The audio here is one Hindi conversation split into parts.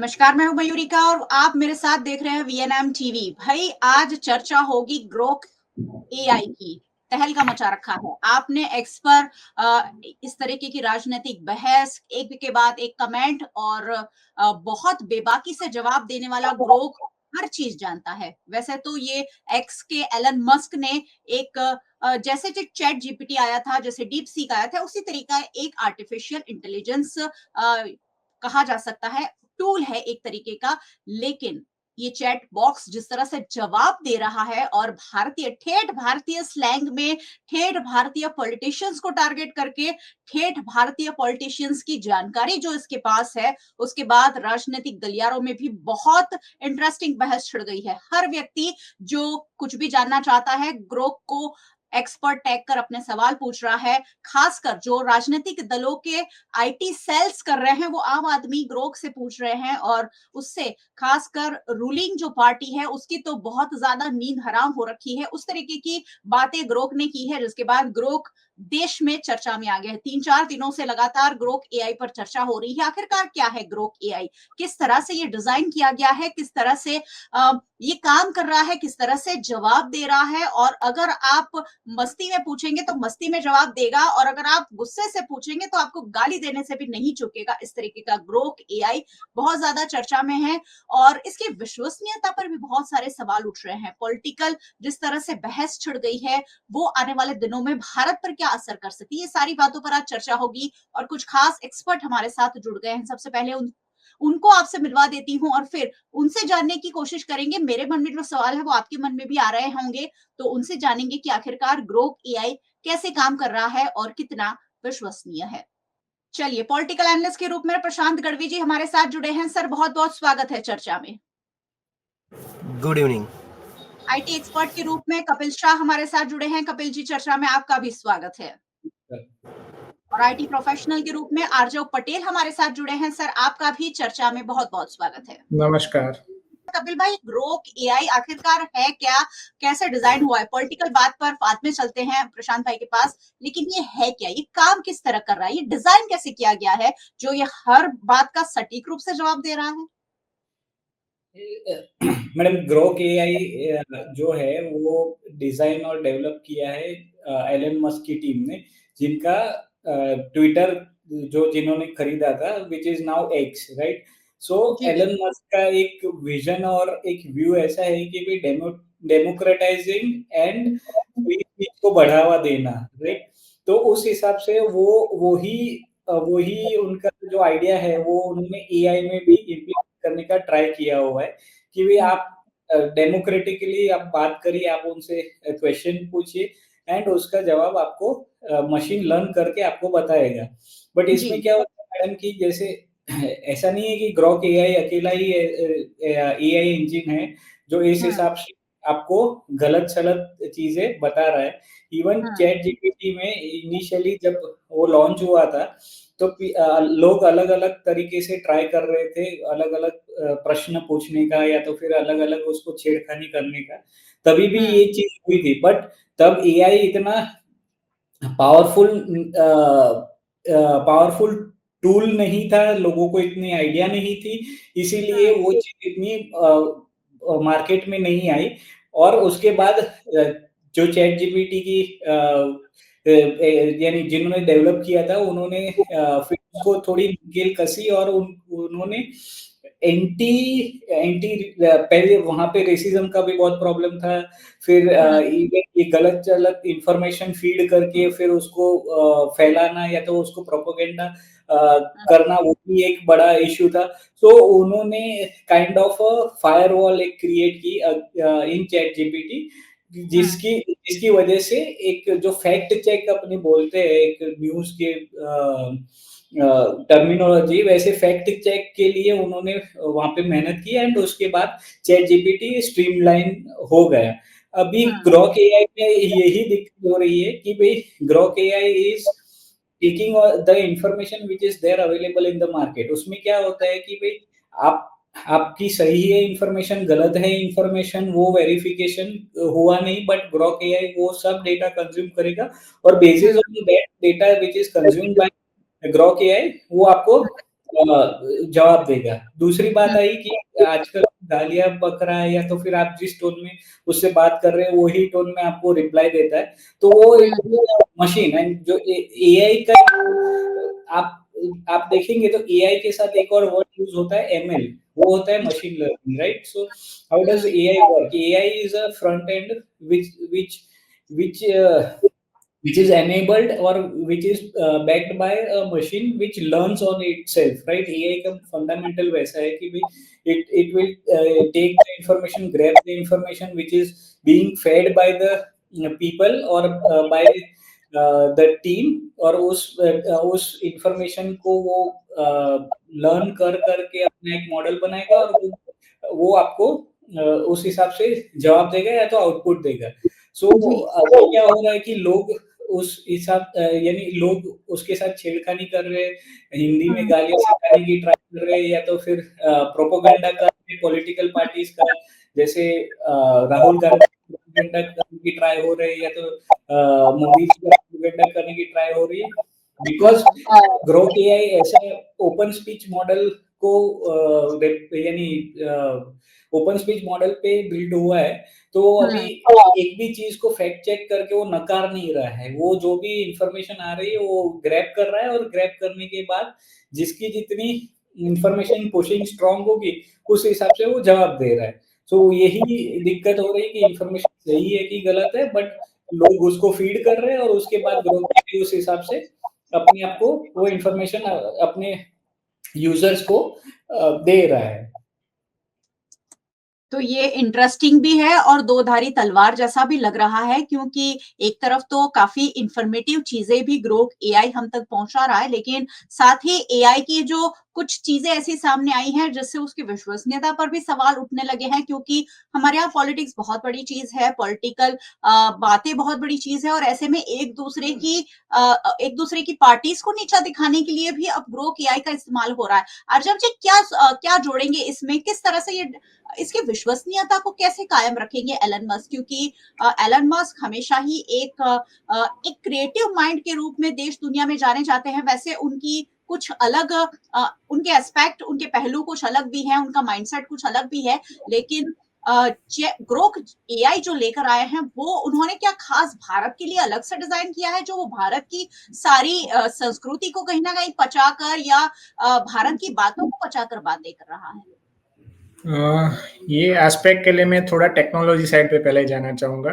नमस्कार, मैं हूँ मयूरिका और आप मेरे साथ देख रहे हैं वीएनएम टीवी। भाई आज चर्चा होगी ग्रोक एआई की। तहलका मचा रखा है। आपने एक्स पर इस तरीके की राजनीतिक बहस, एक के बाद एक कमेंट और बहुत बेबाकी से जवाब देने वाला ग्रोक हर चीज जानता है। वैसे तो ये एक्स के एलन मस्क ने एक जैसे जो चैट जीपीटी आया था, जैसे डीप सीक आया था, उसी तरीका एक आर्टिफिशियल इंटेलिजेंस कहा जा सकता है, टूल है एक तरीके का। लेकिन ये चैट बॉक्स जिस तरह से जवाब दे रहा है और ठेठ भारतीय स्लैंग में ठेठ भारतीय पॉलिटिशियंस को टारगेट करके ठेठ भारतीय पॉलिटिशियंस की जानकारी जो इसके पास है, उसके बाद राजनीतिक गलियारों में भी बहुत इंटरेस्टिंग बहस छिड़ गई है। हर व्यक्ति जो कुछ भी जानना चाहता है ग्रोक को एक्सपर्ट टैग कर अपने सवाल पूछ रहा है। खासकर जो राजनीतिक दलों के आईटी सेल्स कर रहे हैं वो आम आदमी ग्रोक से पूछ रहे हैं और उससे खासकर रूलिंग जो पार्टी है उसकी तो बहुत ज्यादा नींद हराम हो रखी है। उस तरीके की बातें ग्रोक ने की है जिसके बाद ग्रोक देश में चर्चा में आ गया है। 3-4 दिनों से लगातार ग्रोक एआई पर चर्चा हो रही है। आखिरकार क्या है ग्रोक एआई, किस तरह से ये डिजाइन किया गया है, किस तरह से ये काम कर रहा है, किस तरह से जवाब दे रहा है। और अगर आप मस्ती में पूछेंगे तो मस्ती में जवाब देगा और अगर आप गुस्से से पूछेंगे तो आपको गाली देने से भी नहीं चूकेगा। इस तरीके का ग्रोक एआई बहुत ज्यादा चर्चा में है और इसकी विश्वसनीयता पर भी बहुत सारे सवाल उठ रहे हैं। पॉलिटिकल जिस तरह से बहस छिड़ गई है वो आने वाले दिनों में भारत पर क्या असर कर सकती है, ये सारी बातों पर आज चर्चा होगी और कुछ खास एक्सपर्ट हमारे साथ जुड़ गए हैं। सबसे पहले उनको आपसे मिलवा देती हूँ और फिर उनसे जानने की कोशिश करेंगे। मेरे मन में जो सवाल है वो आपके मन में भी आ रहे होंगे, तो उनसे जानेंगे कि आखिरकार ग्रोक एआई कैसे काम कर रहा है और कितना विश्वसनीय है। चलिए, पॉलिटिकल एनालिस्ट के रूप में प्रशांत गढ़वी जी हमारे साथ जुड़े हैं। सर, बहुत बहुत स्वागत है चर्चा में। Good evening. आईटी एक्सपर्ट के रूप में कपिल शाह हमारे साथ जुड़े हैं। कपिल जी, चर्चा में आपका भी स्वागत है। और आईटी प्रोफेशनल के रूप में आरजव पटेल हमारे साथ जुड़े हैं। सर, आपका भी चर्चा में बहुत बहुत स्वागत है। नमस्कार। कपिल भाई, ग्रोक एआई आखिरकार है क्या, कैसे डिजाइन हुआ है? पॉलिटिकल बात पर बाद में चलते हैं प्रशांत भाई के पास, लेकिन ये है क्या, ये काम किस तरह कर रहा है, ये डिजाइन कैसे किया गया है जो ये हर बात का सटीक रूप से जवाब दे रहा है? मैडम, ग्रोक एआई जो है वो डिजाइन और डेवलप किया है एलन मस्क की टीम ने, जिनका ट्विटर जिन्होंने खरीदा था, which is now X, right. So Elon Musk का एक विजन और एक व्यू ऐसा है कि भाई डेमोक्रेटाइजिंग एंड फ्री स्पीच को बढ़ावा देना, राइट। तो उस हिसाब से वही उनका जो आइडिया है वो उन्होंने एआई में भी इम्प्लीमेंट करने का ट्राई किया हुआ है कि भी आप डेमोक्रेटिकली आप बात करिए, आप उनसे क्वेश्चन पूछिए एंड उसका जवाब आपको मशीन लर्न करके आपको बताएगा। बट इसमें क्या होता है मैडम कि जैसे ऐसा नहीं है कि ग्रोक एआई अकेला ही एआई इंजन है जो इस हिसाब से आपको गलत सलत चीजें बता रहा है। इवन चैट जीपीटी में इनिशियली जब वो लॉन्च हुआ था तो लोग अलग अलग तरीके से ट्राई कर रहे थे, अलग अलग प्रश्न पूछने का या तो फिर अलग अलग उसको छेड़खानी करने का, तभी भी ये चीज हुई थी। बट तब एआई इतना पावरफुल टूल नहीं था, लोगों को इतनी आइडिया नहीं थी, इसीलिए वो चीज इतनी मार्केट में नहीं आई। और उसके बाद जो चैट जीपीटी की यानी जिन्होंने डेवलप किया था उन्होंने फिर उसको थोड़ी नकेल कसी और उन्होंने एंटी एंटी पहले वहां पे रेसिज्म का भी बहुत प्रॉब्लम था। फिर ये गलत गलत इंफॉर्मेशन फीड करके फिर उसको फैलाना या तो उसको प्रोपेगेंडा करना, वो भी एक बड़ा इश्यू था। तो उन्होंने काइंड ऑफ फायरवॉल एक क्रिएट की इन चैट जीपीटी, जिसकी वजह से एक जो फैक्ट चेक अपने बोलते हैं एक न्यूज के टर्मिनोलॉजी, वैसे फैक्ट चेक के लिए उन्होंने वहां पे मेहनत की एंड उसके बाद चैट जीपीटी स्ट्रीमलाइन हो गया। अभी ग्रोक एआई में यही दिक्कत हो रही है कि भाई Grok AI is taking the information which is there available in the market. उसमें क्या होता है कि भाई आपकी सही है इंफॉर्मेशन, गलत है इंफॉर्मेशन, वो वेरिफिकेशन हुआ नहीं, बट ग्रोक एआई वो सब डेटा कंज्यूम करेगा और basis on that data which is consumed by Grok AI वो आपको जवाब देगा। दूसरी बात आई कि आजकल गालियाँ बक रहा है या तो फिर आप जिस टोन में उससे बात कर रहे हैं, वही टोन में आपको रिप्लाई देता है। तो वो एक मशीन है जो एआई का आप आप देखेंगे तो एआई के साथ एक और वर्ड यूज़ होता है एमएल, वो होता है machine learning, right? So how does AI work? AI is a front end which which which which is enabled or which is backed by a machine which learns on itself, right? AI का fundamental वैसा है कि भाई it will take the information, grab the information which is being fed by the people or by the team और उस information को वो learn कर करके अपना एक मॉडल बनाएगा और वो आपको उस हिसाब से जवाब देगा या तो आउटपुट देगा। सो अभी क्या हो रहा है कि लोग उस हिसाब यानी लोग उसके साथ छेड़खानी कर रहे हैं, हिंदी में गालियाँ सिखाने की ट्राई कर रहे हैं या तो फिर प्रोपेगेंडा कर रहे हैं पॉलिटिकल पार्टीज़ का, जैसे राहुल गांधी प्रोपेगेंडा करने की ट्राई हो रही है या तो मोदी जी का प्रोपेगेंडा करने की ट्राई हो रही है। बिकॉज़ ग्रोक एआई ऐसा ओपन स्पीच मॉडल को यानी ओपन स्पीच मॉडल पे बिल्ड हुआ है, तो अभी एक भी चीज़ को फैक्ट चेक करके वो नकार नहीं रहा है। वो जो भी इन्फॉर्मेशन आ रही है वो ग्रैब कर रहा है और ग्रैब करने के बाद जिसकी जितनी इन्फॉर्मेशन पुशिंग स्ट्रांग होगी, उस हिसाब से वो जवाब दे रहा है। सो यही दिक्कत हो रही है कि इन्फॉर्मेशन सही है कि गलत है, बट लोग उसको फीड कर रहे हैं और उसके बाद ग्रोथ उस हिसाब से अपने आप को वो इन्फॉर्मेशन अपने यूजर्स को दे रहा है। तो ये इंटरेस्टिंग भी है और दो-धारी तलवार जैसा भी लग रहा है, क्योंकि एक तरफ तो काफ़ी इन्फॉर्मेटिव चीज़ें भी ग्रोक एआई हम तक पहुँचा रहा है, लेकिन साथ ही एआई की जो कुछ चीज़ें ऐसी सामने आई हैं, जिससे उसकी विश्वसनीयता पर भी सवाल उठने लगे हैं, क्योंकि हमारे यहाँ पॉलिटिक्स बहुत बड़ी चीज़ है, पॉलिटिकल बातें बहुत बड़ी चीज़ है और ऐसे में एक दूसरे की पार्टीज़ को नीचा दिखाने के लिए भी अब ग्रोक एआई का इस्तेमाल हो रहा है। अर्जव जी, क्या जोड़ेंगे इसमें? किस तरह से ये इसकी विश्वसनीयता को कैसे कायम रखेंगे एलन मस्क, क्योंकि एलन मस्क हमेशा ही एक क्रिएटिव माइंड के रूप में देश दुनिया में जाने जाते हैं। वैसे उनकी कुछ अलग उनके एस्पेक्ट, उनके पहलू कुछ अलग भी हैं, उनका माइंडसेट कुछ अलग भी है, लेकिन ग्रोक एआई जो लेकर आए हैं, वो उन्होंने क्या खास भारत के लिए अलग से डिजाइन किया है, जो वो भारत की सारी संस्कृति को कहीं ना कहीं पचाकर या भारत की बातों को पचाकर बातें कर रहा है? ये एस्पेक्ट के लिए मैं थोड़ा टेक्नोलॉजी साइड पे पहले जाना चाहूँगा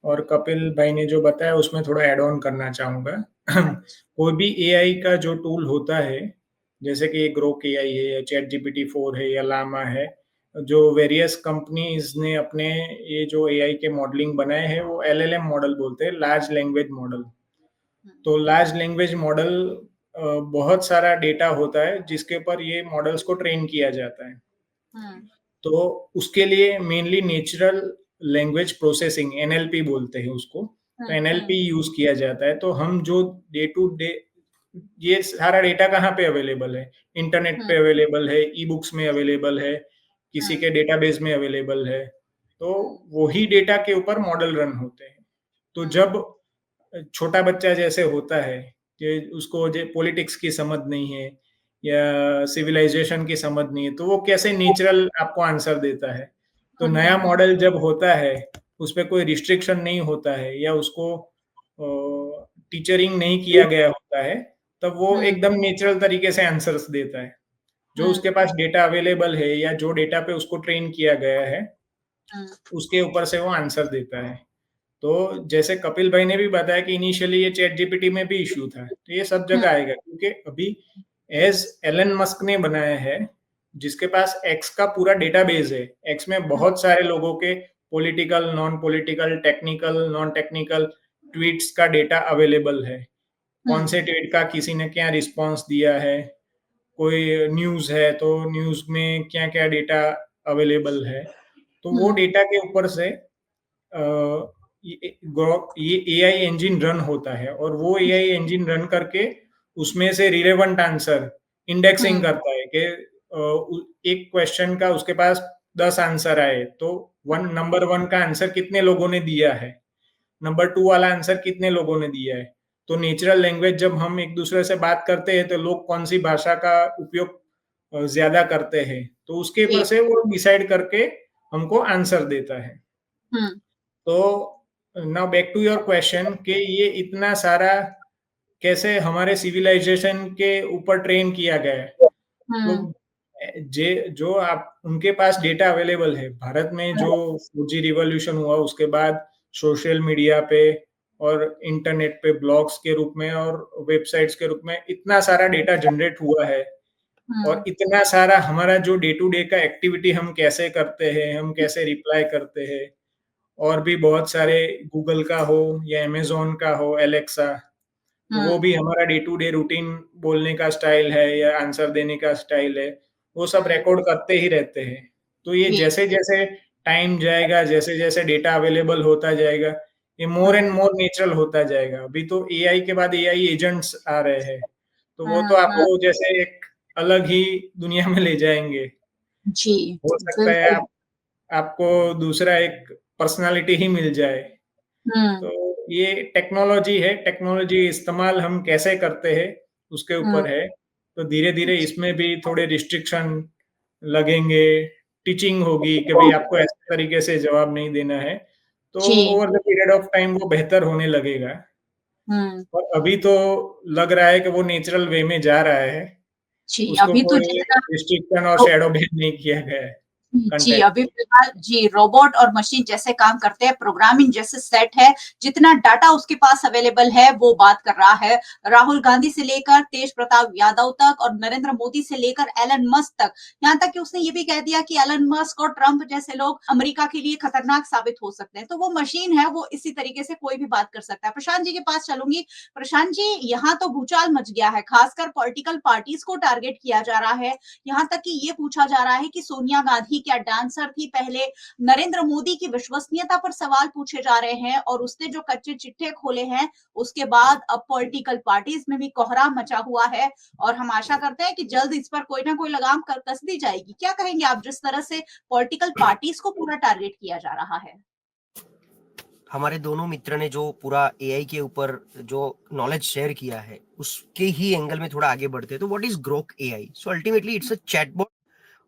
और कपिल भाई ने जो बताया उसमें थोड़ा ऐड ऑन करना चाहूँगा। कोई भी एआई का जो टूल होता है, जैसे कि ग्रोक एआई है या चैट जीपीटी 4 है या लामा है, जो वेरियस कंपनीज ने अपने ये जो एआई के मॉडलिंग बनाए हैं वो एलएलएम मॉडल बोलते हैं, लार्ज लैंग्वेज मॉडल। तो लार्ज लैंग्वेज मॉडल बहुत सारा डेटा होता है जिसके ऊपर ये मॉडल्स को ट्रेन किया जाता है। तो उसके लिए mainly natural language processing NLP बोलते हैं उसको, तो एनएलपी यूज किया जाता है। तो हम जो डे टू डे ये सारा डेटा कहाँ पे अवेलेबल है? इंटरनेट पे अवेलेबल है, ई बुक्स में अवेलेबल है, किसी के डेटाबेस में अवेलेबल है। तो वही डेटा के ऊपर मॉडल रन होते हैं। तो जब छोटा बच्चा जैसे होता है कि उसको पॉलिटिक्स की समझ नहीं है या सिविलाइजेशन की समझ नहीं है, तो वो कैसे नेचुरल आपको आंसर देता है। तो नया मॉडल जब होता है, उस पर कोई रिस्ट्रिक्शन नहीं होता है या उसको टीचरिंग नहीं किया गया होता है, तब वो एकदम नेचुरल तरीके से आंसर्स देता है। जो उसके पास डेटा अवेलेबल है या जो डेटा पे उसको ट्रेन किया गया है, उसके ऊपर से वो आंसर देता है। तो जैसे कपिल भाई ने भी बताया कि इनिशियली ये चैट जीपीटी में भी इश्यू था, तो ये सब जगह आएगा, क्योंकि अभी एज एलन मस्क ने बनाया है, जिसके पास एक्स का पूरा डेटाबेस है। एक्स में बहुत सारे लोगों के political, non political, technical, non technical tweets का डेटा अवेलेबल है। कौन से ट्वीट का किसी ने क्या रिस्पॉन्स दिया है, कोई न्यूज है तो न्यूज में क्या क्या डेटा अवेलेबल है। तो वो डेटा के ऊपर से ये एआई इंजन रन होता है और वो एआई इंजन रन करके उसमें से रिलेवेंट आंसर इंडेक्सिंग करता है कि एक क्वेश्चन का उसके पास 10 आंसर आए तो नंबर 1 का आंसर कितने लोगों ने दिया है, नंबर 2 वाला आंसर कितने लोगों ने दिया है। तो नेचुरल लैंग्वेज जब हम एक दूसरे से बात करते हैं तो लोग कौन सी भाषा का उपयोग ज्यादा करते हैं, तो उसके ऊपर से वो डिसाइड करके हमको आंसर देता है। तो now back to your question कि ये इतना सारा कैसे हमारे सिविलाइजेशन के ऊपर ट्रेन किया गया है। तो जो आप उनके पास डेटा अवेलेबल है, भारत में जो 4G रिवॉल्यूशन हुआ उसके बाद सोशल मीडिया पे और इंटरनेट पे ब्लॉग्स के रूप में और वेबसाइट्स के रूप में इतना सारा डेटा जनरेट हुआ है, और इतना सारा हमारा जो डे टू डे का एक्टिविटी हम कैसे करते हैं, हम कैसे रिप्लाई करते हैं, और भी बहुत सारे गूगल का हो या अमेज़न का हो, एलेक्सा, वो भी हमारा डे टू डे रूटीन बोलने का स्टाइल है या आंसर देने का स्टाइल है, वो सब रिकॉर्ड करते ही रहते हैं। तो ये जैसे-जैसे टाइम जाएगा, जैसे-जैसे डेटा अवेलेबल होता जाएगा, ये मोर एंड मोर नेचुरल होता जाएगा। अभी तो एआई के बाद एआई एजेंट्स आ रहे हैं, तो वो तो आपको जैसे एक अलग ही दुनिया में ले जाएँगे। जी, हो सकता है आपको दूसरा एक पर्सनैलिटी ही मिल जाए। तो ये टेक्नोलॉजी है, टेक्नोलॉजी इस्तेमाल हम कैसे करते हैं उसके ऊपर है। तो धीरे-धीरे इसमें भी थोड़े रिस्ट्रिक्शन लगेंगे, टीचिंग होगी कि भाई आपको ऐसे तरीके से जवाब नहीं देना है। तो over the period of time वो बेहतर होने लगेगा। और अभी तो लग रहा है कि वो नेचुरल वे में जा रहा है। उसको अभी तो कोई जितना रिस्ट्रिक्शन और शैडो बैन नहीं किया गया है। जी, अभी फिलहाल जी, रोबोट और मशीन जैसे काम करते हैं, प्रोग्रामिंग जैसे सेट है, जितना डाटा उसके पास अवेलेबल है, वो बात कर रहा है। राहुल गांधी से लेकर तेज प्रताप यादव तक और नरेंद्र मोदी से लेकर एलन मस्क तक, यहाँ तक कि उसने ये भी कह दिया कि एलन मस्क और ट्रंप जैसे लोग अमेरिका के लिए खतरनाक साबित हो सकते हैं। तो वो मशीन है, वो इसी तरीके से कोई भी बात कर सकता है। प्रशांत जी के पास चलूंगी। प्रशांत जी, यहाँ तो भूचाल मच गया है, खासकर पॉलिटिकल पार्टीज को टारगेट किया जा रहा है। यहाँ तक कि ये पूछा जा रहा है कि सोनिया गांधी क्या डांसर थी पहले। नरेंद्र मोदी की विश्वसनीयता पर सवाल पूछे जा रहे हैं और उसने जो कच्चे चिट्ठे खोले हैं, उसके बाद अब पॉलिटिकल पार्टीज में भी कोहराम मचा हुआ है और हम आशा करते हैं कि जल्द इस पर कोई ना कोई लगाम कस दी जाएगी। क्या कहेंगे आप, जिस तरह से पॉलिटिकल पार्टीज को पूरा टारगेट किया जा रहा है? हमारे दोनों मित्र ने जो पूरा एआई के ऊपर जो नॉलेज शेयर किया है उसके ही एंगल में थोड़ा आगे बढ़ते हैं। तो what is Grok AI? So ultimately it's a chatbot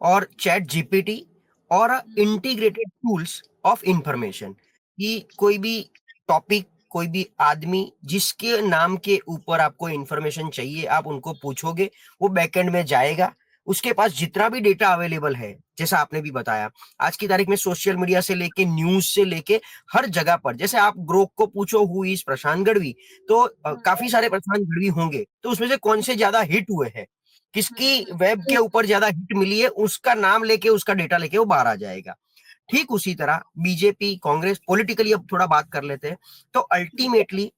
और चैट जीपीटी और इंटीग्रेटेड टूल्स ऑफ इंफॉर्मेशन। कि कोई भी टॉपिक, कोई भी आदमी जिसके नाम के ऊपर आपको इंफॉर्मेशन चाहिए, आप उनको पूछोगे, वो बैकएंड में जाएगा। उसके पास जितना भी डेटा अवेलेबल है, जैसा आपने भी बताया, आज की तारीख में सोशल मीडिया से लेके न्यूज से लेके हर जगह पर, जैसे आप ग्रोक को पूछो हु इज प्रशांत गढ़वी, तो काफी सारे प्रशांत गढ़वी होंगे, तो उसमें से कौन से ज्यादा हिट हुए हैं, किसकी वेब के ऊपर ज्यादा हिट मिली है, उसका नाम लेके, उसका डेटा लेके वो बाहर आ जाएगा। ठीक उसी तरह बीजेपी, कांग्रेस, पॉलिटिकली अब थोड़ा बात कर लेते हैं। तो अल्टीमेटली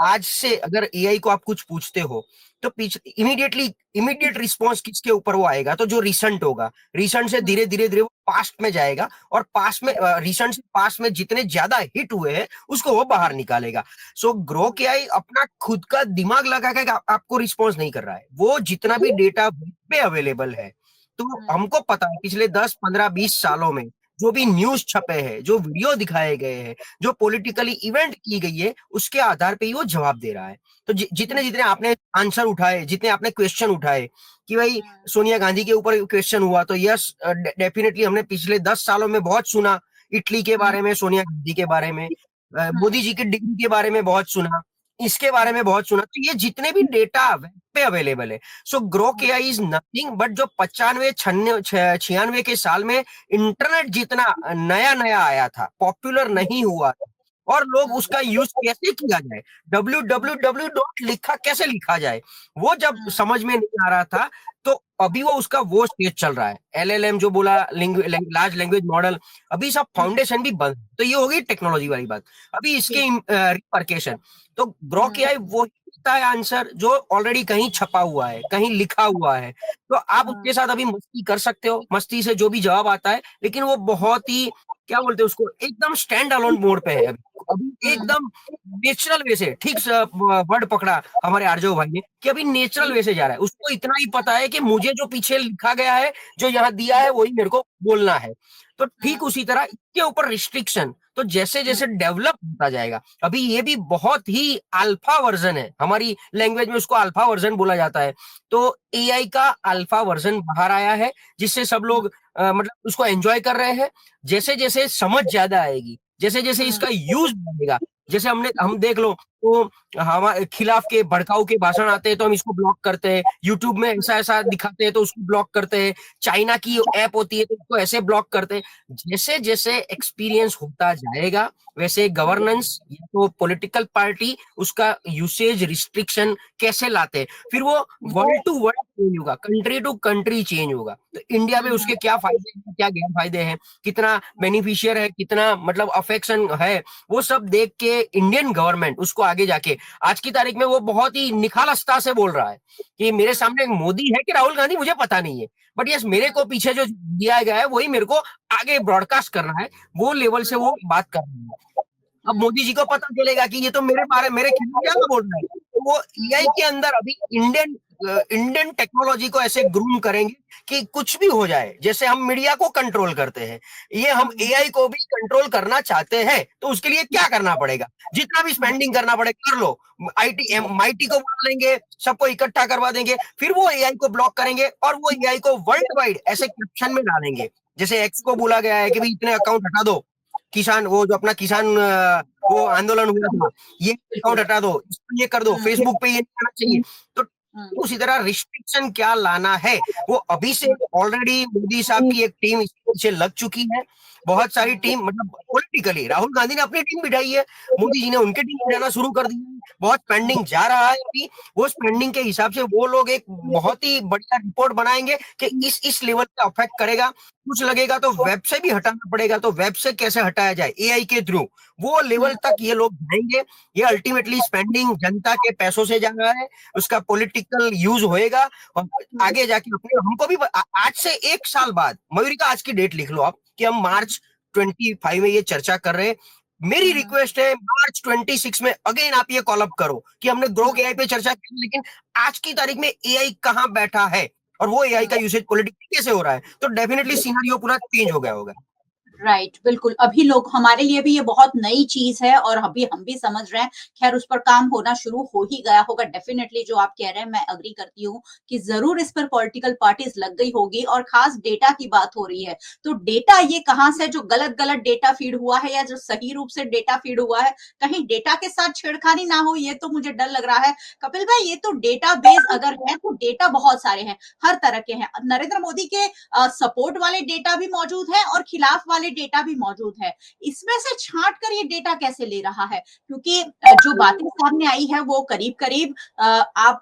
आज से अगर एआई को आप कुछ पूछते हो तो इमीडिएट रिस्पॉन्स किसके ऊपर वो आएगा? तो जो रिसेंट होगा, रिसेंट से धीरे धीरे धीरे वो पास्ट में जाएगा और पास्ट में, रिसेंट से पास्ट में जितने ज्यादा हिट हुए हैं उसको वो बाहर निकालेगा। सो ग्रोक एआई अपना खुद का दिमाग लगा के आपको रिस्पॉन्स नहीं कर रहा है, वो जितना भी डेटा पे अवेलेबल है। तो हमको पता है पिछले 10, 15, 20 सालों में जो भी न्यूज छपे हैं, जो वीडियो दिखाए गए हैं, जो पॉलिटिकली इवेंट की गई है, उसके आधार पे ही वो जवाब दे रहा है। तो जितने जितने आपने आंसर उठाए, जितने आपने क्वेश्चन उठाए कि भाई सोनिया गांधी के ऊपर क्वेश्चन हुआ, तो यस डेफिनेटली हमने पिछले 10 सालों में बहुत सुना, इटली के बारे में, सोनिया गांधी के बारे में, मोदी जी की डिग्री के बारे में बहुत सुना, इसके बारे में बहुत सुना। तो ये जितने भी डेटा पे अवेलेबल है, so Grok AI is nothing but जो 95, 96 के साल में इंटरनेट जितना नया नया आया था, पॉपुलर नहीं हुआ था, और लोग उसका यूज कैसे किया जाए, www डॉट लिखा कैसे लिखा जाए, वो जब समझ में नहीं आ रहा था, तो अभी वो उसका वो स्टेज चल रहा है। एलएलएम जो बोला, लार्ज लैंग्वेज मॉडल, अभी सब फाउंडेशन भी बंद। तो ये हो गई टेक्नोलॉजी वाली बात। अभी इसके रिपरकेशन, तो ग्रोक एआई वो है आंसर जो ऑलरेडी कहीं छपा हुआ है, कहीं लिखा हुआ है, तो आप उसके साथ अभी मस्ती कर सकते हो, मस्ती से जो भी जवाब आता है, लेकिन वो बहुत ही, क्या बोलते हैं उसको, एकदम स्टैंड अलोन मोड पे है। अभी एकदम नेचुरल वे से, ठीक वर्ड पकड़ा हमारे आरजो भाई ने, कि अभी नेचुरल वे से जा रहा है। उसको इतना ही पता है कि मुझे जो पीछे लिखा गया है, जो यहाँ दिया है, वही मेरे को बोलना है। तो ठीक उसी तरह इसके ऊपर रिस्ट्रिक्शन तो जैसे जैसे डेवलप होता जाएगा, अभी ये भी बहुत ही अल्फा वर्जन है, हमारी लैंग्वेज में उसको अल्फा वर्जन बोला जाता है। तो एआई का अल्फा वर्जन बाहर आया है, जिससे सब लोग मतलब उसको एंजॉय कर रहे हैं। जैसे जैसे समझ ज्यादा आएगी, जैसे जैसे इसका यूज बढ़ेगा, जैसे हम देख लो तो हमारे खिलाफ के भड़काऊ के भाषण आते हैं तो हम इसको ब्लॉक करते हैं, यूट्यूब में ऐसा ऐसा दिखाते हैं तो उसको ब्लॉक करते हैं, चाइना की ऐप होती है तो उसको ऐसे ब्लॉक करते हैं। जैसे जैसे एक्सपीरियंस होता जाएगा, वैसे गवर्नेंस या तो पॉलिटिकल पार्टी उसका यूसेज रिस्ट्रिक्शन कैसे लाते हैं, फिर वो वर्ल्ड टू वर्ल्ड चेंज होगा, कंट्री टू कंट्री चेंज होगा। तो इंडिया में उसके क्या फायदे हैं, क्या गैर फायदे हैं, कितना बेनिफिशियर है, कितना मतलब अफेक्शन है, वो सब देख के इंडियन गवर्नमेंट उसको आगे जाके, आज की तारीख में वो बहुत ही निखालसता से बोल रहा है कि मेरे सामने मोदी है कि राहुल गांधी मुझे पता नहीं है, बट यस मेरे को पीछे जो दिया गया है वही मेरे को आगे ब्रॉडकास्ट करना है, वो लेवल से वो बात कर रहे हैं। अब मोदी जी को पता चलेगा कि ये तो मेरे खिलाफ क्या बोल रहा है, तो वो एआई के अंदर अभी इंडियन टेक्नोलॉजी को ऐसे ग्रूम करेंगे कि कुछ भी हो जाए। जैसे हम मीडिया को कंट्रोल करते हैं, ये हम एआई को भी कंट्रोल करना चाहते हैं। तो उसके लिए क्या करना पड़ेगा, जितना भी स्पेंडिंग करना पड़ेगा कर लो, MIT को बुला लेंगे, सबको इकट्ठा करवा देंगे, फिर वो एआई को ब्लॉक करेंगे और वो एआई को वर्ल्ड वाइड ऐसे कैप्शन में डालेंगे। जैसे एक्स को बोला गया है कि भाई इतने अकाउंट हटा दो, किसान वो जो अपना किसान वो आंदोलन हुआ था, ये अकाउंट हटा दो, ये कर दो, फेसबुक पे ये नहीं आना चाहिए। तो उसी तरह रिस्ट्रिक्शन क्या लाना है, वो अभी से ऑलरेडी मोदी साहब की एक टीम इसके पीछे लग चुकी है। बहुत सारी टीम, मतलब पॉलिटिकली राहुल गांधी ने अपनी टीम बिठाई है, मोदी जी ने उनकी टीम बिठाना शुरू कर दी है, बहुत स्पेंडिंग जा रहा है अभी। वो स्पेंडिंग के हिसाब से वो लोग एक बहुत ही बढ़िया रिपोर्ट बनाएंगे कि इस लेवल पे अफेक्ट करेगा। कुछ लगेगा तो वेब से भी हटाना पड़ेगा, तो वेब से कैसे हटाया जाए एआई के थ्रू, वो लेवल तक ये लोग जाएंगे। ये अल्टीमेटली स्पेंडिंग जनता के पैसों से जा रहा है, उसका पॉलिटिकल यूज होएगा और आगे जाके अपने हमको भी आज से 1 साल बाद, मयूरी का आज की डेट लिख लो आप, कि हम मार्च 25 में ये चर्चा कर रहे हैं। मेरी रिक्वेस्ट है मार्च 26 में अगेन आप ये कॉल अप करो कि हमने ग्रोक एआई पे चर्चा की, लेकिन आज की तारीख में एआई कहां बैठा है और वो एआई का यूसेज पॉलिटिकली कैसे हो रहा है, तो डेफिनेटली सिनेरियो पूरा चेंज हो गया होगा। राइट, बिल्कुल। अभी लोग, हमारे लिए भी ये बहुत नई चीज है और अभी हम भी समझ रहे हैं। खैर, उस पर काम होना शुरू हो ही गया होगा। डेफिनेटली जो आप कह रहे हैं, मैं अग्री करती हूँ कि जरूर इस पर पॉलिटिकल पार्टीज लग गई होगी। और खास डेटा की बात हो रही है, तो डेटा ये कहाँ से, जो गलत गलत डेटा फीड हुआ है या जो सही रूप से डेटा फीड हुआ है, कहीं डेटा के साथ छेड़खानी ना हो, ये तो मुझे डर लग रहा है। कपिल भाई, ये तो डेटा बेस अगर है तो डेटा बहुत सारे हैं, हर तरह के हैं। नरेंद्र मोदी के सपोर्ट वाले डेटा भी मौजूद है और खिलाफ वाले डेटा भी मौजूद है। इसमें से छांट कर ये डेटा कैसे ले रहा है, क्योंकि जो बातें सामने आई है वो करीब करीब आप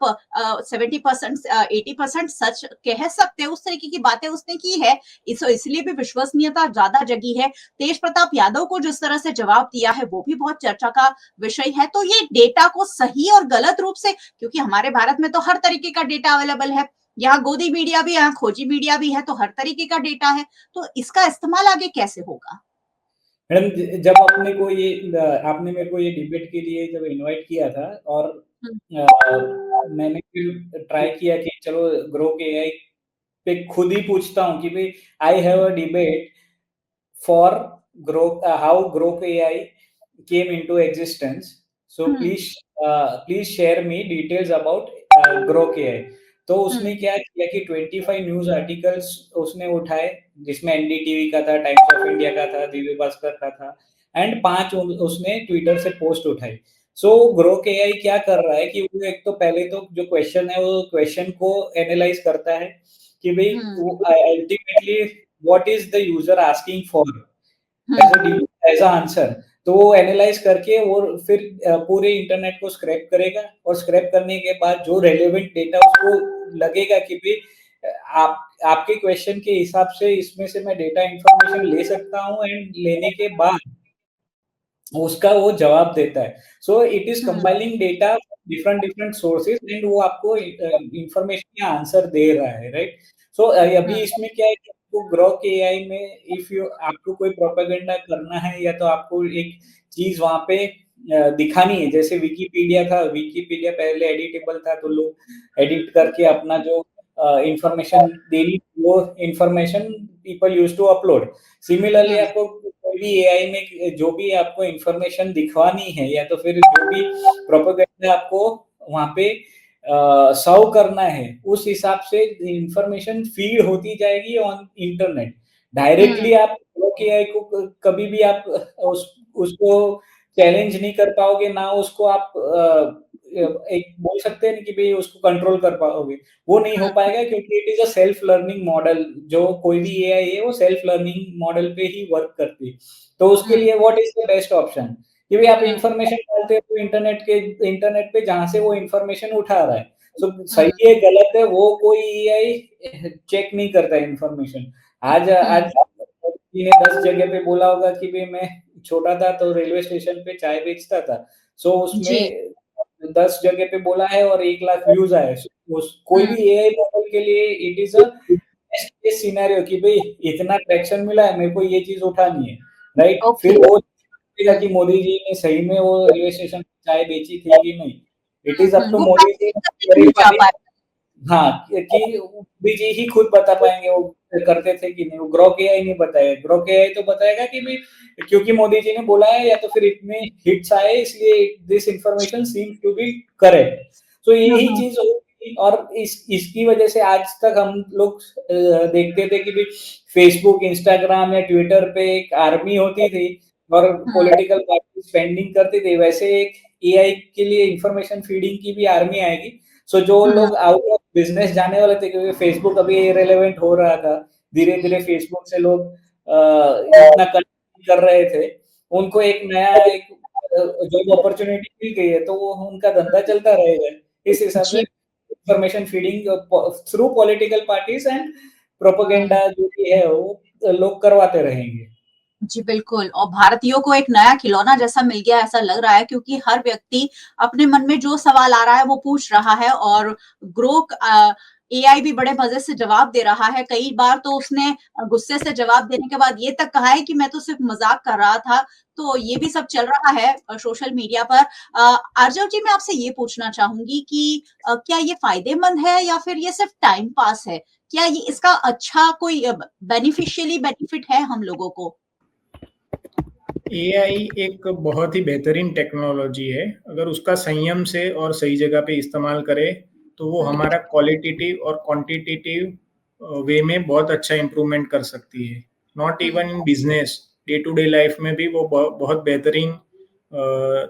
70% 80% सच कह सकते हैं। उस तरीके की बातें उसने की है, इसलिए भी विश्वसनीयता ज्यादा जगी है। तेज प्रताप यादव को जिस तरह से जवाब दिया है वो भी बहुत चर्चा का विषय है। तो ये डेटा को सही और गलत रूप से, क्योंकि हमारे भारत में तो हर तरीके का डेटा अवेलेबल है, यहाँ गोदी मीडिया भी, यहाँ खोजी मीडिया भी है, तो हर तरीके का डेटा है। तो इसका इस्तेमाल आगे कैसे होगा? मैडम, जब आपने मेरे को ये डिबेट के लिए जब इनवाइट किया था और मैंने फिर ट्राई किया कि चलो ग्रोक एआई पे खुद ही पूछता हूँ कि भाई I have a debate for Grok, how Grok AI came into existence, so please share me details about Grok AI. तो उसने क्या किया कि 25 न्यूज आर्टिकल्स उसने उठाए, जिसमें एनडीटीवी का था, टाइम्स ऑफ इंडिया का था, दिव्य भास्कर का था, एंड 5 उसने ट्विटर से पोस्ट उठाई। सो ग्रोक एआई क्या कर रहा है कि वो एक तो पहले तो जो क्वेश्चन है वो क्वेश्चन को एनालाइज करता है कि भाई ultimately what is the user asking for as a answer. तो वो एनालाइज करके वो फिर पूरे इंटरनेट को स्क्रैप करेगा और स्क्रैप करने के बाद जो रेलेवेंट डेटा उसको लगेगा कि भाई आपके क्वेश्चन के हिसाब से इसमें से मैं डेटा इंफॉर्मेशन ले सकता हूँ, एंड लेने के बाद उसका वो जवाब देता है। So it is compiling data different sources and वो आपको इंफॉर्मेशन या आंसर दे रहा है, राइट। सो अभी इसमें क्या है, आपको ग्रोक एआई में इफ यू आपको कोई प्रोपेगेंडा करना है या तो आपको एक चीज वहां पे दिखानी है, जैसे विकिपीडिया था, विकिपीडिया पहले एडिटेबल था तो लोग एडिट करके अपना जो इंफॉर्मेशन देनी वो information people use to upload. Similarly आपको कोई भी एआई में जो भी आपको इंफॉर्मेशन दिखवानी है या तो फिर जो भी प्रोपेगेंडा आपको वहां पे सर्व करना है, उस हिसाब से इंफॉर्मेशन फीड होती जाएगी ऑन इंटरनेट। डायरेक्टली आप एआई को कभी भी आप उसको चैलेंज नहीं कर पाओगे, ना उसको आप एक बोल सकते हैं कि भाई उसको कंट्रोल कर पाओगे, वो नहीं हो पाएगा क्योंकि it is a self learning model. जो कोई भी एआई है वो सेल्फ लर्निंग मॉडल पे ही वर्क करती है। तो उसके लिए what is the best option कि भाई आप इंफॉर्मेशन डालते हो इंटरनेट पे जहां से वो इंफॉर्मेशन उठा रहा है, तो सही है गलत है वो कोई एआई चेक नहीं करता इंफॉर्मेशन। आज आज ने 10 जगह पे बोला होगा कि भाई मैं छोटा था तो रेलवे स्टेशन पे चाय बेचता था, सो उसमें 10 जगह पे बोला है और 1 लाख व्यूज आए। कोई भी एआई मॉडल के लिए it is a best case scenario कि भाई इतना ट्रैक्शन मिला है, मेरे को ये चीज उठानी है, राइट। फिर वो देखा कि मोदी जी ने सही में वो रेलवे स्टेशन पे चाय बेची थी कि नहीं। It is up to Modi ji. हाँ, कि मोदी जी ही खुद बता पाएंगे वो करते थे कि नहीं। वो ग्रोक एआई नहीं बताएगा, ग्रोक एआई तो बताएगा कि भाई क्योंकि मोदी जी ने बोला है या तो फिर इतने हिट्स आए इसलिए this information seems to be correct. तो यही चीज होगी और इसकी वजह से आज तक हम लोग देखते थे कि भाई फेसबुक, इंस्टाग्राम या ट्विटर पे एक आर्मी होती थी और पॉलिटिकल पार्टी स्पेंडिंग करती थी, वैसे एक एआई के लिए इंफॉर्मेशन फीडिंग की भी आर्मी आएगी। सो जो लोग आउट ऑफ बिजनेस जाने वाले थे क्योंकि फेसबुक अभी इरेलेवेंट हो रहा था, धीरे धीरे फेसबुक से लोग इतना कर रहे थे, उनको एक नया एक जॉब अपॉर्चुनिटी मिल गई है तो वो उनका धंधा चलता रहेगा। इस हिसाब से information feeding through political parties and propaganda जो भी है वो लोग करवाते रहेंगे। जी बिल्कुल, और भारतीयों को एक नया खिलौना जैसा मिल गया ऐसा लग रहा है क्योंकि हर व्यक्ति अपने मन में जो सवाल आ रहा है वो पूछ रहा है और ग्रोक एआई भी बड़े मजे से जवाब दे रहा है। कई बार तो उसने गुस्से से जवाब देने के बाद ये तक कहा है कि मैं तो सिर्फ मजाक कर रहा था। तो ये भी सब चल रहा है सोशल मीडिया पर। आर्जव जी, मैं आपसे ये पूछना चाहूंगी कि क्या ये फायदेमंद है या फिर ये सिर्फ टाइम पास है? क्या ये इसका अच्छा कोई बेनिफिशियली बेनिफिट है हम लोगों को? एआई एक बहुत ही बेहतरीन टेक्नोलॉजी है। अगर उसका संयम से और सही जगह पे इस्तेमाल करें तो वो हमारा क्वालिटेटिव और क्वांटिटेटिव वे में बहुत अच्छा इम्प्रूवमेंट कर सकती है। Not even in business, day to day life में भी वो बहुत बेहतरीन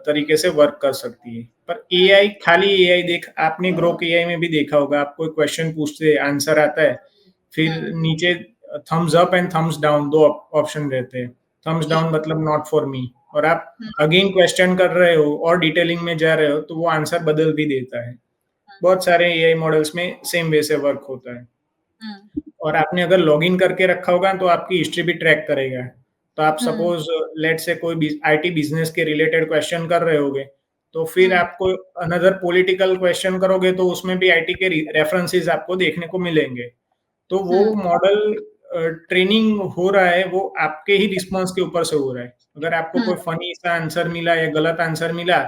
तरीके से वर्क कर सकती है। पर एआई खाली एआई देख आपने ग्रोक एआई में भी देखा होगा, आप कोई क्वेश्चन पूछते आंसर आता है, फिर नीचे thumbs up and thumbs down 2 option रहते हैं। थम्स डाउन मतलब नॉट फॉर मी, और आप अगेन क्वेश्चन कर रहे हो और डिटेलिंग में जा रहे हो तो वो आंसर बदल भी देता है। बहुत सारे एआई मॉडल्स में सेम वे से वर्क होता है। और आपने अगर लॉगिन करके रखा होगा तो आपकी हिस्ट्री भी ट्रैक करेगा। तो आप सपोज लेट से कोई आईटी बिजनेस के रिलेटेड क्वेश्चन कर रहे होगे, तो फिर आपको अनदर पॉलिटिकल क्वेश्चन करोगे तो उसमें भी आईटी के रेफरेंसेस आपको देखने को मिलेंगे। तो वो मॉडल ट्रेनिंग हो रहा है, वो आपके ही रिस्पॉन्स के ऊपर से हो रहा है। अगर आपको कोई फनी सा आंसर मिला या गलत आंसर मिला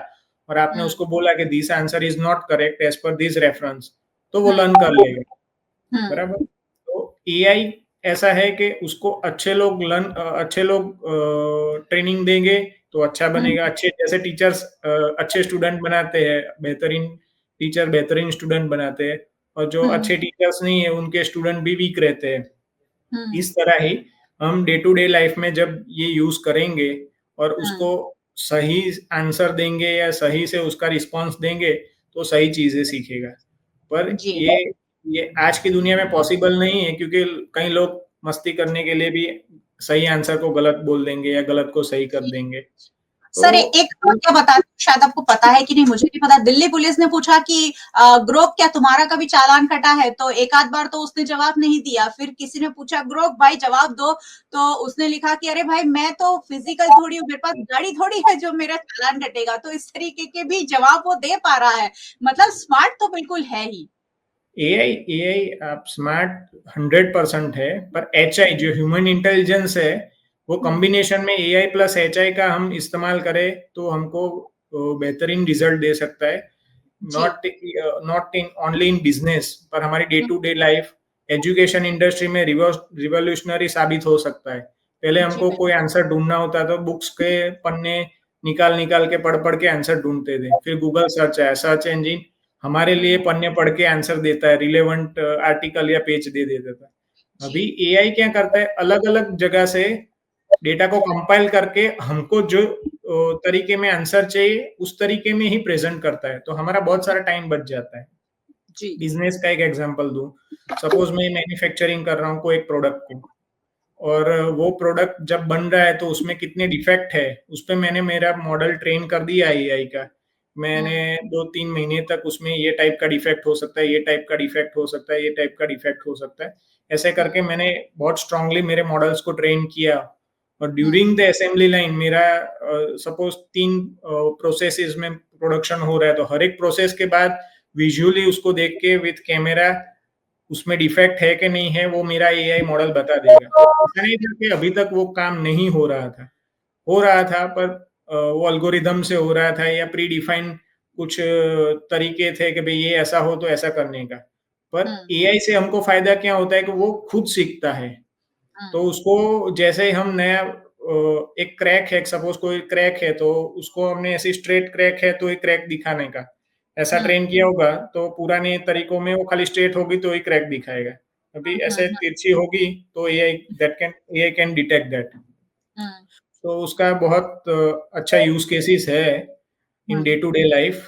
और आपने उसको बोला कि this answer is not correct as per this reference, तो वो लर्न कर लेगा। बराबर। तो एआई ऐसा है कि उसको अच्छे लोग ट्रेनिंग देंगे तो अच्छा बनेगा। अच्छे जैसे टीचर्स अच्छे स्टूडेंट बनाते हैं, बेहतरीन टीचर बेहतरीन स्टूडेंट बनाते हैं, और जो अच्छे टीचर्स नहीं है उनके स्टूडेंट भी वीक रहते हैं। इस तरह ही हम डे टू डे लाइफ में जब ये यूज करेंगे और उसको सही आंसर देंगे या सही से उसका रिस्पांस देंगे तो सही चीजें सीखेगा। पर ये आज की दुनिया में पॉसिबल नहीं है क्योंकि कई लोग मस्ती करने के लिए भी सही आंसर को गलत बोल देंगे या गलत को सही कर देंगे। सर एक क्या बता, शायद आपको पता है कि नहीं मुझे नहीं पता, दिल्ली पुलिस ने पूछा कि ग्रोक क्या तुम्हारा कभी चालान कटा है? तो एक आध बार तो उसने जवाब नहीं दिया। फिर किसी ने पूछा ग्रोक भाई जवाब दो, तो उसने लिखा कि अरे भाई मैं तो फिजिकल थोड़ी हूँ, मेरे पास गाड़ी थोड़ी है जो मेरा चालान कटेगा। तो इस तरीके के भी जवाब वो दे पा रहा है, मतलब स्मार्ट तो बिल्कुल है ही। एआई आप स्मार्ट 100% है, पर एचआई जो ह्यूमन इंटेलिजेंस है वो कॉम्बिनेशन में एआई प्लस एचआई का हम इस्तेमाल करें तो हमको बेहतरीन रिजल्ट दे सकता है। Not in only in business, पर हमारी day to day life education industry में रिवॉल्यूशनरी साबित हो सकता है। पहले हमको कोई आंसर ढूंढना होता तो बुक्स के पन्ने निकाल के पढ़ के आंसर ढूंढते थे। फिर गूगल सर्च है, सर्च इंजिन हमारे लिए पन्ने पढ़ के आंसर देता है, रिलेवेंट आर्टिकल या पेज दे देता था। अभी एआई क्या करता है, अलग अलग जगह से डेटा को कंपाइल करके हमको जो तरीके में आंसर चाहिए उस तरीके में ही प्रेजेंट करता है, तो हमारा बहुत सारा टाइम बच जाता है। बिजनेस का एक एग्जांपल दूं, सपोज मैं मैन्युफैक्चरिंग कर रहा हूँ कोई एक प्रोडक्ट को, और वो प्रोडक्ट जब बन रहा है तो उसमें कितने डिफेक्ट है उस पर मैंने मेरा मॉडल ट्रेन कर दिया एआई का। मैंने 2-3 महीने तक उसमें ये टाइप का डिफेक्ट हो सकता है, ये टाइप का डिफेक्ट हो सकता है, ये टाइप का डिफेक्ट हो सकता है, ऐसे करके मैंने बहुत स्ट्रांगली मेरे मॉडल्स को ट्रेन किया। और ड्यूरिंग द असेंबली लाइन मेरा सपोज 3 प्रोसेसेस में प्रोडक्शन हो रहा है, तो हर एक प्रोसेस के बाद विजुअली उसको देख के विथ कैमरा उसमें डिफेक्ट है कि नहीं है वो मेरा एआई मॉडल बता देगा। ऐसा नहीं था कि अभी तक वो काम नहीं हो रहा था, पर वो एल्गोरिदम से हो रहा था या प्री डिफाइंड कुछ तरीके थे कि भाई ये ऐसा हो तो ऐसा करने का। पर एआई से हमको फायदा क्या होता है कि वो खुद सीखता है, तो उसको जैसे हम नया एक क्रैक है, सपोज कोई क्रैक है तो उसको हमने ऐसे स्ट्रेट क्रैक है तो एक क्रैक दिखाने का ऐसा ट्रेन किया होगा, तो पुराने तरीकों में वो खाली स्ट्रेट होगी तो ही क्रैक दिखाएगा। अभी ऐसे तिरछी होगी तो एआई कैन डिटेक्ट दैट। तो उसका बहुत अच्छा यूज केसेस है in day to day life.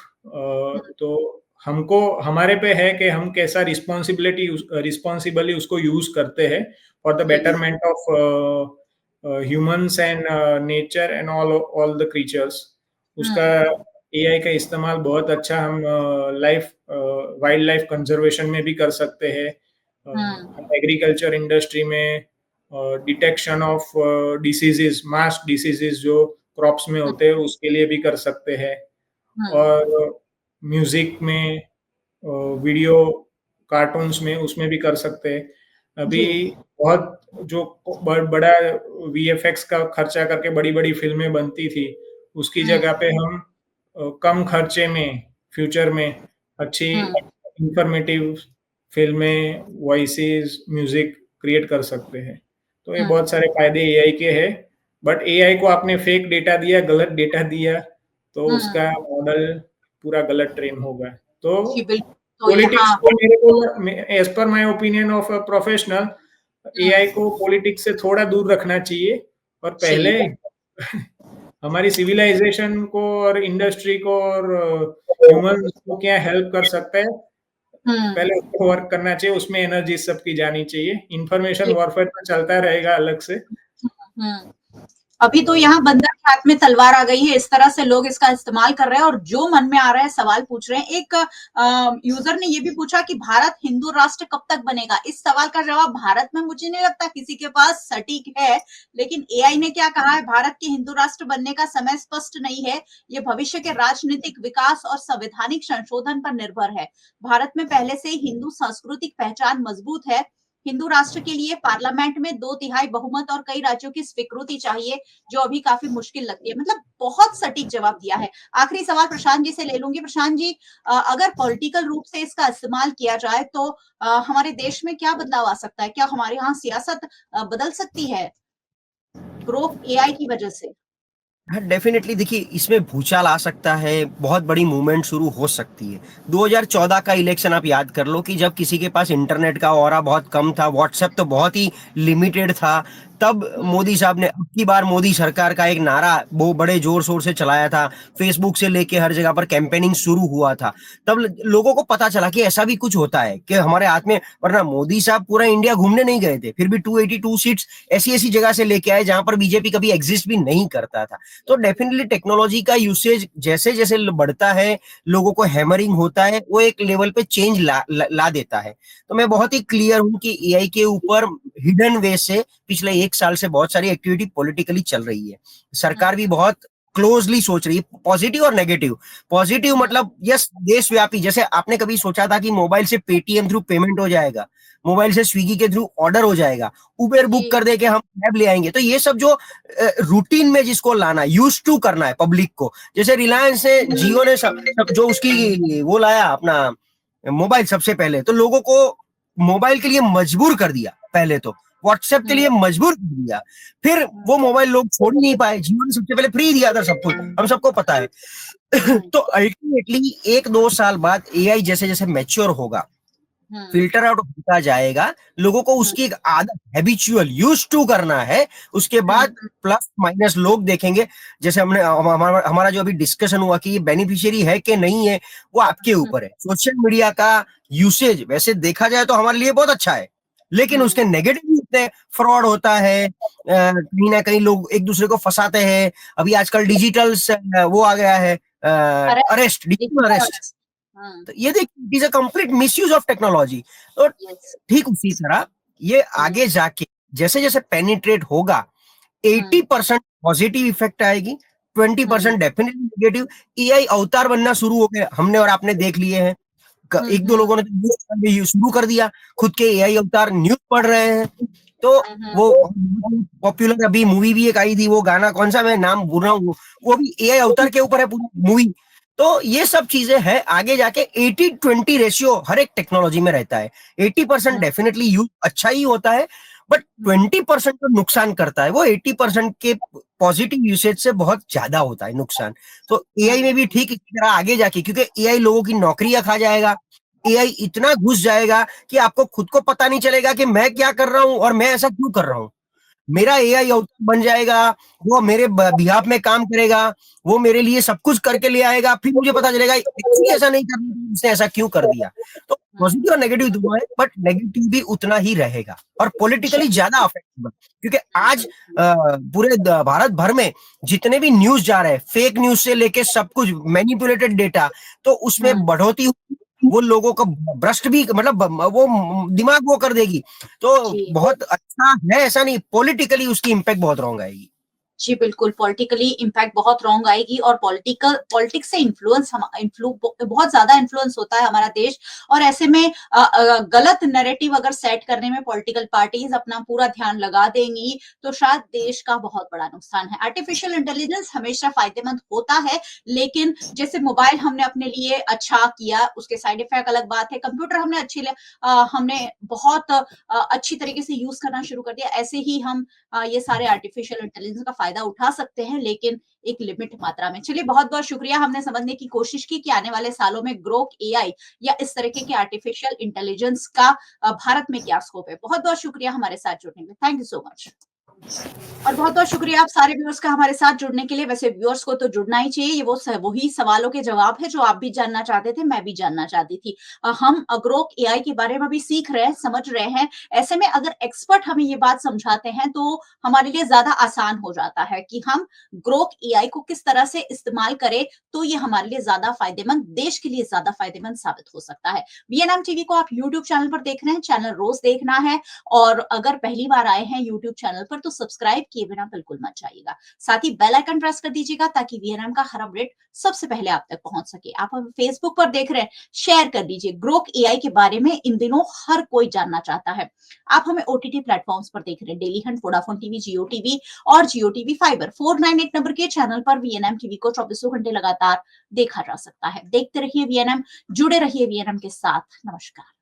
तो हमको हमारे पे है कि हम कैसा रिस्पॉन्सिबली उसको यूज करते हैं for the betterment of humans and nature and all the creatures. उसका एआई का इस्तेमाल बहुत अच्छा हम वाइल्ड लाइफ कंजर्वेशन में भी कर सकते हैं, एग्रीकल्चर इंडस्ट्री में detection of diseases, mass diseases जो क्रॉप्स में होते हैं उसके लिए भी कर सकते हैं, और म्यूजिक में, वीडियो कार्टून्स में उसमें भी कर सकते हैं। अभी बहुत जो बड़ा वीएफएक्स का खर्चा करके बड़ी बड़ी फिल्में बनती थी उसकी जगह पे हम कम खर्चे में फ्यूचर में अच्छी इंफॉर्मेटिव फिल्में, वॉइसेस, म्यूजिक क्रिएट कर सकते हैं। तो ये बहुत सारे फायदे एआई के हैं, बट एआई को आपने फेक डेटा दिया, गलत डेटा दिया तो उसका मॉडल पूरा गलत ट्रेन होगा। तो पॉलिटिक्स को मेरे को as per my opinion of a professional, AI को पॉलिटिक्स से थोड़ा दूर रखना चाहिए, और पहले हमारी सिविलाइजेशन को और इंडस्ट्री को और ह्यूमन को क्या हेल्प कर सकता है पहले उसको वर्क करना चाहिए, उसमें एनर्जी सबकी जानी चाहिए। इंफॉर्मेशन वॉरफेयर तो चलता रहेगा अलग से। अभी तो यहाँ बंदर के हाथ में तलवार आ गई है, इस तरह से लोग इसका इस्तेमाल कर रहे हैं और जो मन में आ रहा है सवाल पूछ रहे हैं। एक यूजर ने ये भी पूछा कि भारत हिंदू राष्ट्र कब तक बनेगा। इस सवाल का जवाब भारत में मुझे नहीं लगता किसी के पास सटीक है, लेकिन एआई ने क्या कहा है, भारत के हिंदू राष्ट्र बनने का समय स्पष्ट नहीं है, ये भविष्य के राजनीतिक विकास और संवैधानिक संशोधन पर निर्भर है। भारत में पहले से हिंदू सांस्कृतिक पहचान मजबूत है। हिंदू राष्ट्र के लिए पार्लियामेंट में 2/3 बहुमत और कई राज्यों की स्वीकृति चाहिए, जो अभी काफी मुश्किल लगती है। मतलब बहुत सटीक जवाब दिया है। आखिरी सवाल प्रशांत जी से ले लूंगी। प्रशांत जी, अगर पॉलिटिकल रूप से इसका इस्तेमाल किया जाए तो हमारे देश में क्या बदलाव आ सकता है? क्या हमारे यहाँ सियासत बदल सकती है ग्रोथ एआई की वजह से? हाँ, डेफिनेटली। देखिए, इसमें भूचाल आ सकता है, बहुत बड़ी मूवमेंट शुरू हो सकती है। 2014 का इलेक्शन आप याद कर लो कि जब किसी के पास इंटरनेट का ऑरा बहुत कम था, व्हाट्सएप तो बहुत ही लिमिटेड था, तब मोदी साहब ने अब की बार मोदी सरकार का एक नारा वो बड़े जोर शोर से चलाया था। फेसबुक से लेके हर जगह पर कैंपेनिंग शुरू हुआ था। तब लोगों को पता चला कि ऐसा भी कुछ होता है कि हमारे हाथ में, वरना मोदी साहब पूरा इंडिया घूमने नहीं गए थे, फिर भी 282 सीट्स ऐसी ऐसी जगह से लेके आए जहां पर बीजेपी कभी एग्जिस्ट भी नहीं करता था। तो डेफिनेटली टेक्नोलॉजी का यूसेज जैसे जैसे बढ़ता है, लोगों को हैमरिंग होता है, वो एक लेवल पे चेंज ला देता है। तो मैं बहुत ही क्लियर हूं कि एआई के ऊपर हिडन वे से पिछले 1 साल से बहुत सारी एक्टिविटी पॉलिटिकली चल रही है। सरकार भी बहुत क्लोजली सोच रही है, पॉजिटिव और नेगेटिव। पॉजिटिव मतलब यस देशव्यापी, जैसे आपने कभी सोचा था कि मोबाइल से पेटीएम थ्रू पेमेंट हो जाएगा, मोबाइल से स्विगी के थ्रू ऑर्डर हो जाएगा, उबेर बुक कर दे के हम कैब ले आएंगे। तो ये सब जो रूटीन में जिसको लाना, यूज टू करना है पब्लिक को, जैसे रिलायंस ने, जियो ने सब जो उसकी वो लाया अपना मोबाइल सबसे पहले, तो लोगों को मोबाइल के लिए मजबूर कर दिया, पहले तो व्हाट्सएप के लिए मजबूर कर दिया, फिर वो मोबाइल लोग छोड़ ही नहीं पाए। जियो ने सबसे पहले फ्री दिया था सब कुछ, हम सबको पता है। तो अल्टीमेटली 1-2 साल बाद एआई जैसे जैसे मैच्योर होगा, फिल्टर आउट होता जाएगा, लोगों को उसकी एक आदत, हैबिचुअल यूज टू करना है, उसके बाद प्लस माइनस लोग देखेंगे। जैसे हमने हमारा जो अभी डिस्कशन हुआ कि ये बेनिफिशियरी है कि नहीं है, वो आपके ऊपर है। सोशल मीडिया का यूसेज वैसे देखा जाए तो हमारे लिए बहुत अच्छा है, लेकिन उसके नेगेटिव भी होते हैं, फ्रॉड होता है, कहीं ना कहीं लोग एक दूसरे को फंसाते हैं। अभी आजकल डिजिटल वो आ गया है, अरेस्ट, डिजिटल अरेस्ट। तो ये देखिए, it is a complete misuse of technology. तो ठीक उसी तरह ये आगे जाके जैसे जैसे पेनिट्रेट होगा, 80% पॉजिटिव इफेक्ट आएगी, 20% डेफिनेटली नेगेटिव। एआई अवतार बनना शुरू हो गए, हमने और आपने देख लिए हैं। 1-2 लोगों ने शुरू कर दिया, खुद के एआई अवतार न्यूज पढ़ रहे हैं। तो वो पॉपुलर अभी मूवी भी एक आई थी, वो गाना कौन सा, मैं नाम भूल रहा हूँ, वो भी एआई अवतार के ऊपर है पूरी मूवी। तो ये सब चीजें हैं, आगे जाके 80-20 रेशियो हर एक टेक्नोलॉजी में रहता है। 80% डेफिनेटली यूज अच्छा ही होता है, बट 20% जो नुकसान करता है वो 80% के पॉजिटिव यूसेज से बहुत ज्यादा होता है नुकसान। तो एआई में भी ठीक इसी तरह आगे जाके, क्योंकि एआई लोगों की नौकरियां खा जाएगा, एआई इतना घुस जाएगा कि आपको खुद को पता नहीं चलेगा कि मैं क्या कर रहा हूं और मैं ऐसा क्यों कर रहा हूं। मेरा एआई बन जाएगा, वो मेरे बिहाफ में काम करेगा, वो मेरे लिए सब कुछ करके ले आएगा, फिर मुझे पता चलेगा ऐसा नहीं करना, इसने ऐसा क्यों कर दिया। तो पॉजिटिव और नेगेटिव दोनों है, बट नेगेटिव भी उतना ही रहेगा और पॉलिटिकली ज्यादा अफेक्टेबल, क्योंकि आज पूरे भारत भर में जितने भी न्यूज जा रहे हैं, फेक न्यूज से लेके सब कुछ, मैनिपुलेटेड डेटा, तो उसमें बढ़ोतरी, वो लोगों का भ्रष्ट भी, मतलब वो दिमाग वो कर देगी। तो बहुत अच्छा है ऐसा नहीं, पॉलिटिकली उसकी इम्पैक्ट बहुत रॉन्ग आएगी। जी बिल्कुल, पॉलिटिकली इम्पैक्ट बहुत रॉन्ग आएगी और पॉलिटिक्स से बहुत ज्यादा इन्फ्लुएंस होता है हमारा देश। और ऐसे में गलत नैरेटिव अगर सेट करने में पॉलिटिकल पार्टीज अपना पूरा ध्यान लगा देंगी तो शायद देश का बहुत बड़ा नुकसान है। आर्टिफिशियल इंटेलिजेंस हमेशा फायदेमंद होता है, लेकिन जैसे मोबाइल हमने अपने लिए अच्छा किया, उसके साइड इफेक्ट अलग बात है। कंप्यूटर हमने बहुत अच्छी तरीके से यूज करना शुरू कर दिया, ऐसे ही हम ये सारे आर्टिफिशियल इंटेलिजेंस का फायदा उठा सकते हैं, लेकिन एक लिमिट मात्रा में। चलिए, बहुत बहुत शुक्रिया, हमने समझने की कोशिश की कि आने वाले सालों में ग्रोक एआई या इस तरीके के आर्टिफिशियल इंटेलिजेंस का भारत में क्या स्कोप है। बहुत बहुत शुक्रिया हमारे साथ जुड़ने के लिए, थैंक यू सो मच। और बहुत बहुत शुक्रिया आप सारे व्यूअर्स का हमारे साथ जुड़ने के लिए। वैसे व्यूअर्स को तो जुड़ना ही चाहिए, ये वही सवालों के जवाब है जो आप भी जानना चाहते थे, मैं भी जानना चाहती थी। हम ग्रोक एआई के बारे में भी सीख रहे हैं, समझ रहे हैं। ऐसे में अगर एक्सपर्ट हमें ये बात समझाते हैं तो हमारे लिए ज्यादा आसान हो जाता है कि हम ग्रोक एआई को किस तरह से इस्तेमाल करें, तो ये हमारे लिए ज्यादा फायदेमंद, देश के लिए ज्यादा फायदेमंद साबित हो सकता है। वीएनएम टीवी को आप यूट्यूब चैनल पर देख रहे हैं, चैनल रोज देखना है, और अगर पहली बार आए हैं यूट्यूब चैनल पर तो सब्सक्राइब किए बिना बिल्कुल मत जाइएगा। साथ ही बेल आइकन प्रेस कर दीजिएगा ताकि वीएनएम का हर अपडेट सबसे पहले आप तक पहुंच सके। आप हमें फेसबुक पर देख रहे हैं, शेयर कर दीजिए। ग्रोक एआई के बारे में इन दिनों हर कोई जानना चाहता है। आप हमें ओटीटी प्लेटफॉर्म्स पर देख रहे हैं, डेली हंट, वोडाफोन टीवी, जियो टीवी और जियो टीवी फाइबर। 498 नंबर के चैनल पर वीएनएम टीवी को 24 घंटे लगातार देखा जा सकता है। देखते रहिए वीएनएम, जुड़े रहिए वीएनएम के साथ। नमस्कार।